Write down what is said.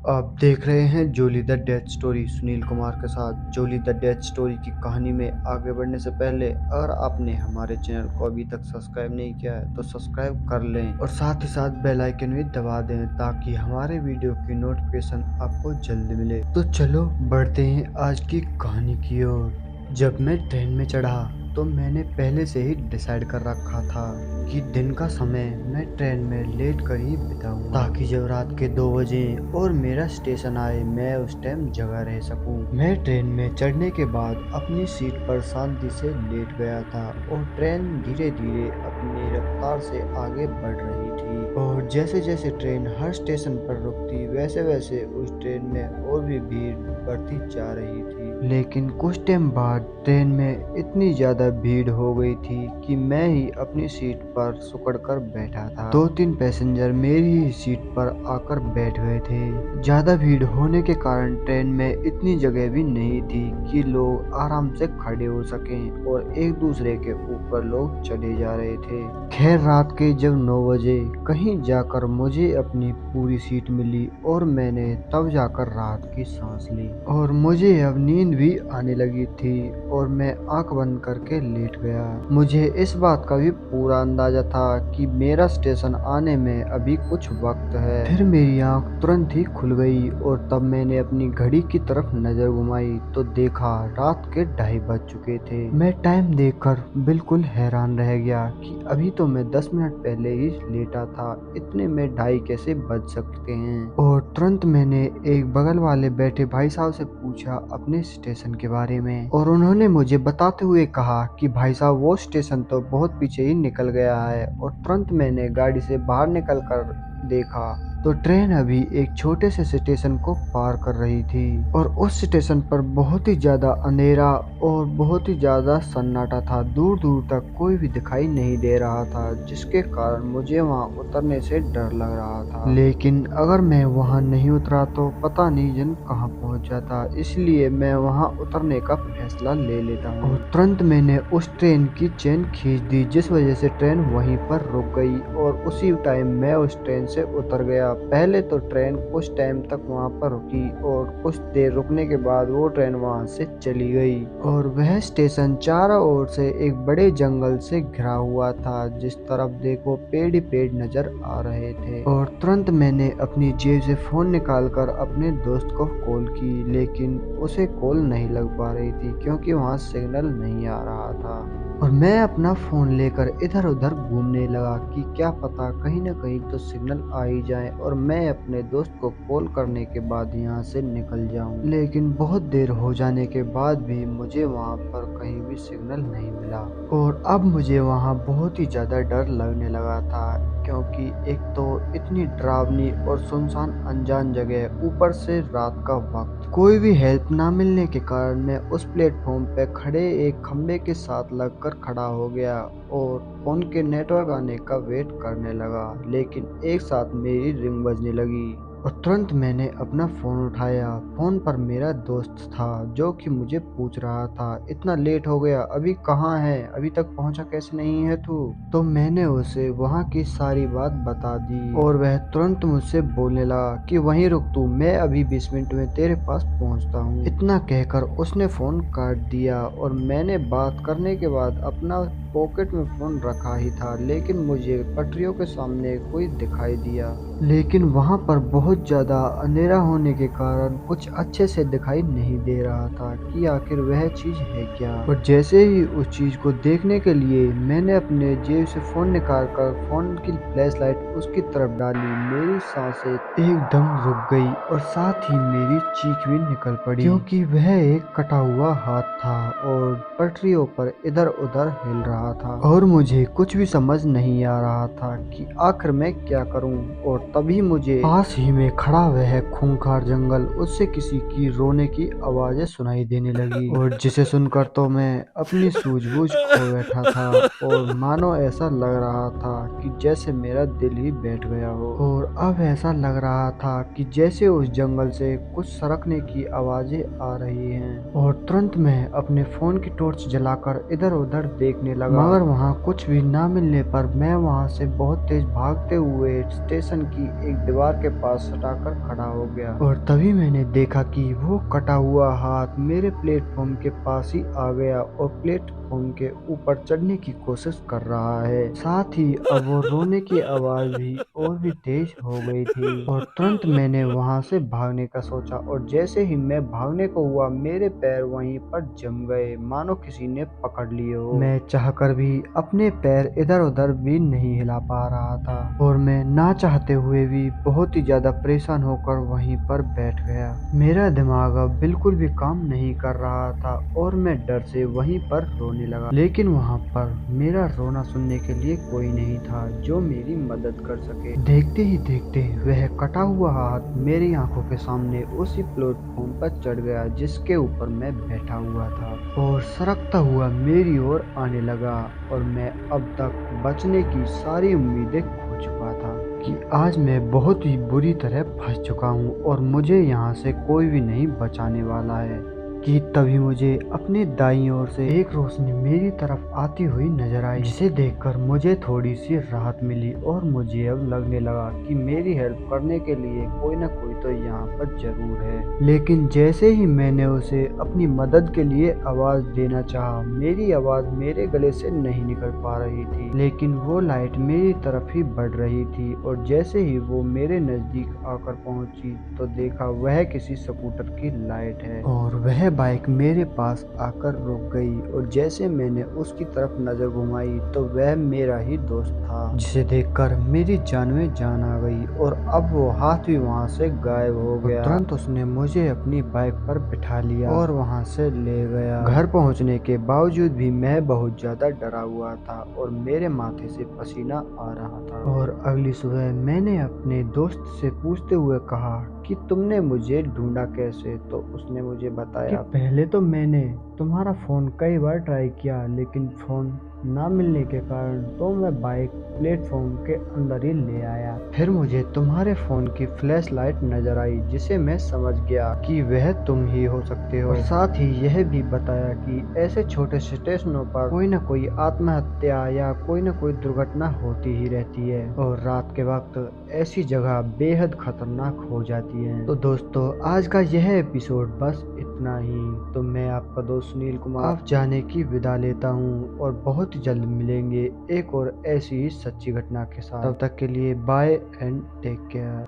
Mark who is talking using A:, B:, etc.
A: आप देख रहे हैं Jolly the death story Sunil Kumar के साथ। जोली द डेथ स्टोरी की कहानी में आगे बढ़ने से पहले अगर आपने हमारे चैनल को अभी तक सब्सक्राइब नहीं किया है तो सब्सक्राइब कर लें और साथ ही साथ बेल आइकन भी दबा दें ताकि हमारे वीडियो की नोटिफिकेशन आपको जल्दी मिले। तो चलो बढ़ते हैं आज की कहानी की ओर। जब मैं ट्रेन में चढ़ा तो मैंने पहले से ही डिसाइड कर रखा था कि दिन का समय मैं ट्रेन में लेट कर ही बिताऊंगा ताकि जब रात के 2 बजे और मेरा स्टेशन आए मैं उस टाइम जगह रह सकूं। मैं ट्रेन में चढ़ने के बाद अपनी सीट पर शांति से लेट गया था और ट्रेन धीरे धीरे अपनी रफ्तार से आगे बढ़ रही थी और जैसे जैसे ट्रेन हर स्टेशन पर रुकती वैसे वैसे उस ट्रेन में और भी भीड़ बढ़ती जा रही थी। लेकिन कुछ टाइम बाद ट्रेन में इतनी ज्यादा भीड़ हो गई थी कि मैं ही अपनी सीट पर सुकड़ कर बैठा था। 2-3 पैसेंजर मेरी ही सीट पर आकर बैठ गए थे। ज्यादा भीड़ होने के कारण ट्रेन में इतनी जगह भी नहीं थी कि लोग आराम से खड़े हो सकें और एक दूसरे के ऊपर लोग चढ़े जा रहे थे। खैर रात के जब 9 बजे कहीं जाकर मुझे अपनी पूरी सीट मिली और मैंने तब जाकर राहत की सांस ली और मुझे अब नींद भी आने लगी थी और मैं आंख बंद करके लेट गया। मुझे इस बात का भी पूरा अंदाजा था कि मेरा स्टेशन आने में अभी कुछ वक्त है। फिर मेरी आंख तुरंत ही खुल गई और तब मैंने अपनी घड़ी की तरफ नजर घुमाई तो देखा रात के 2:30 बज चुके थे। मैं टाइम देखकर बिल्कुल हैरान रह गया कि अभी तो मैं 10 मिनट पहले ही लेटा था, इतने में 2:30 कैसे बज सकते हैं। और तुरंत मैंने एक बगल वाले बैठे भाई साहब से पूछा अपने स्टेशन के बारे में और उन्होंने मुझे बताते हुए कहा कि भाई साहब वो स्टेशन तो बहुत पीछे ही निकल गया है। और तुरंत मैंने गाड़ी से बाहर निकल कर देखा तो ट्रेन अभी एक छोटे से स्टेशन को पार कर रही थी और उस स्टेशन पर बहुत ही ज्यादा अंधेरा और बहुत ही ज्यादा सन्नाटा था। दूर दूर तक कोई भी दिखाई नहीं दे रहा था जिसके कारण मुझे वहां उतरने से डर लग रहा था। लेकिन अगर मैं वहां नहीं उतरा तो पता नहीं जन कहां पहुंच जाता, इसलिए मैं वहां उतरने का फैसला ले लेता हूँ। और तुरंत मैंने उस ट्रेन की चेन खींच दी जिस वजह से ट्रेन वहीं पर रुक गई और उसी टाइम मैं उस ट्रेन से उतर गया। पहले तो ट्रेन कुछ टाइम तक वहां पर रुकी और कुछ देर रुकने के बाद वो ट्रेन वहां से चली गई और वह स्टेशन चारों ओर से एक बड़े जंगल से घिरा हुआ था। जिस तरफ देखो पेड़ ही पेड़ नजर आ रहे थे और तुरंत मैंने अपनी जेब से फोन निकालकर अपने दोस्त को कॉल की, लेकिन उसे कॉल नहीं लग पा रही थी क्योंकि वहां सिग्नल नहीं आ रहा था। और मैं अपना फोन लेकर इधर उधर घूमने लगा कि क्या पता कहीं ना कहीं तो सिग्नल आ ही जाए और मैं अपने दोस्त को कॉल करने के बाद यहाँ से निकल जाऊं। लेकिन बहुत देर हो जाने के बाद भी मुझे वहाँ पर कहीं भी सिग्नल नहीं मिला और अब मुझे वहाँ बहुत ही ज्यादा डर लगने लगा था क्योंकि एक तो इतनी डरावनी और सुनसान अनजान जगह, ऊपर से रात का वक्त, कोई भी हेल्प ना मिलने के कारण मैं उस प्लेटफॉर्म पे खड़े एक खंबे के साथ लगकर खड़ा हो गया और फोन के नेटवर्क आने का वेट करने लगा। लेकिन एक साथ मेरी रिंग बजने लगी और तुरंत मैंने अपना फोन उठाया। फोन पर मेरा दोस्त था जो कि मुझे पूछ रहा था इतना लेट हो गया, अभी कहाँ है, अभी तक पहुंचा कैसे नहीं है तू। तो मैंने उसे वहां की सारी बात बता दी और वह तुरंत मुझसे बोलने लगा कि वहीं रुक तू, मैं अभी 20 मिनट में तेरे पास पहुंचता हूँ। इतना कहकर उसने फोन काट दिया और मैंने बात करने के बाद अपना पॉकेट में फोन रखा ही था, लेकिन मुझे पटरियों के सामने कोई दिखाई दिया। लेकिन वहां पर बहुत ज्यादा अंधेरा होने के कारण कुछ अच्छे से दिखाई नहीं दे रहा था कि आखिर वह चीज है क्या। और जैसे ही उस चीज को देखने के लिए मैंने अपने जेब से फोन निकालकर फोन की फ्लैश लाइट उसकी तरफ डाली, मेरी सांसें एकदम रुक गई और साथ ही मेरी चीख भी निकल पड़ी क्योंकि वह एक कटा हुआ हाथ था और पटरियों पर इधर उधर हिल रहा था और मुझे कुछ भी समझ नहीं आ रहा था कि आखिर मैं क्या करूं। और तभी मुझे पास ही में खड़ा वह खूंखार जंगल, उससे किसी की रोने की आवाजें सुनाई देने लगी और जिसे सुनकर तो मैं अपनी सूझबूझ खो बैठा था और मानो ऐसा लग रहा था कि जैसे मेरा दिल ही बैठ गया हो। और अब ऐसा लग रहा था कि जैसे उस जंगल से कुछ सरकने की आवाजें आ रही हैं और तुरंत मैं अपने फोन की टॉर्च जलाकर इधर उधर देखने लगा लगा, मगर वहाँ कुछ भी ना मिलने पर मैं वहाँ से बहुत तेज भागते हुए स्टेशन की एक दीवार के पास सटाकर खड़ा हो गया। और तभी मैंने देखा कि वो कटा हुआ हाथ मेरे प्लेटफॉर्म के पास ही आ गया और प्लेटफॉर्म के ऊपर चढ़ने की कोशिश कर रहा है। साथ ही अब वो रोने की आवाज भी और भी तेज हो गई थी और तुरंत मैंने वहां से भागने का सोचा और जैसे ही मैं भागने को हुआ मेरे पैर वहीं पर जम गए मानो किसी ने पकड़ लिए हो। मैं चाहकर भी अपने पैर इधर उधर भी नहीं हिला पा रहा था और मैं ना चाहते हुए भी बहुत ही ज्यादा परेशान होकर वहीं पर बैठ गया। मेरा दिमाग अब बिल्कुल भी काम नहीं कर रहा था और मैं डर से वहीं पर रोने लगा, लेकिन वहां पर मेरा रोना सुनने के लिए कोई नहीं था जो मेरी मदद कर सके। देखते ही देखते वह कटा हुआ हाथ मेरी आंखों के सामने उसी प्लेटफॉर्म पर चढ़ गया जिसके ऊपर मैं बैठा हुआ था और सरकता हुआ मेरी ओर आने लगा और मैं अब तक बचने की सारी उम्मीदें खो चुका था कि आज मैं बहुत ही बुरी तरह फंस चुका हूँ और मुझे यहाँ से कोई भी नहीं बचाने वाला है कि तभी मुझे अपने दाईं ओर से एक रोशनी मेरी तरफ आती हुई नजर आई, जिसे देखकर मुझे थोड़ी सी राहत मिली और मुझे अब लगने लगा कि मेरी हेल्प करने के लिए कोई ना कोई तो यहाँ पर जरूर है। लेकिन जैसे ही मैंने उसे अपनी मदद के लिए आवाज देना चाहा, मेरी आवाज मेरे गले से नहीं निकल पा रही थी, लेकिन वो लाइट मेरी तरफ ही बढ़ रही थी और जैसे ही वो मेरे नजदीक आकर पहुंची तो देखा वह किसी स्कूटर की लाइट है और वह बाइक मेरे पास आकर रुक गई और जैसे मैंने उसकी तरफ नजर घुमाई तो वह मेरा ही दोस्त था, जिसे देखकर मेरी जान में जान आ गई और अब वो हाथ भी वहां से गायब हो गया। तुरंत उसने मुझे अपनी बाइक पर बिठा लिया और वहां से ले गया। घर पहुंचने के बावजूद भी मैं बहुत ज्यादा डरा हुआ था और मेरे माथे से पसीना आ रहा था और अगली सुबह मैंने अपने दोस्त से पूछते हुए कहा कि तुमने मुझे ढूंढा कैसे, तो उसने मुझे बताया कि पहले तो मैंने तुम्हारा फोन कई बार ट्राई किया लेकिन फोन ना मिलने के कारण तो मैं बाइक प्लेटफॉर्म के अंदर ही ले आया। फिर मुझे तुम्हारे फोन की फ्लैश लाइट नजर आई जिसे मैं समझ गया कि वह तुम ही हो सकते हो और साथ ही यह भी बताया कि ऐसे छोटे स्टेशनों पर कोई ना कोई आत्महत्या या कोई ना कोई दुर्घटना होती ही रहती है और रात के वक्त ऐसी जगह बेहद खतरनाक हो जाती है। तो दोस्तों आज का यह एपिसोड बस इतना ही। तो मैं आपका दोस्त सुनील कुमार आप जाने की विदा लेता हूँ और बहुत जल्द मिलेंगे एक और ऐसी ही सच्ची घटना के साथ। तब तक के लिए बाय एंड टेक केयर।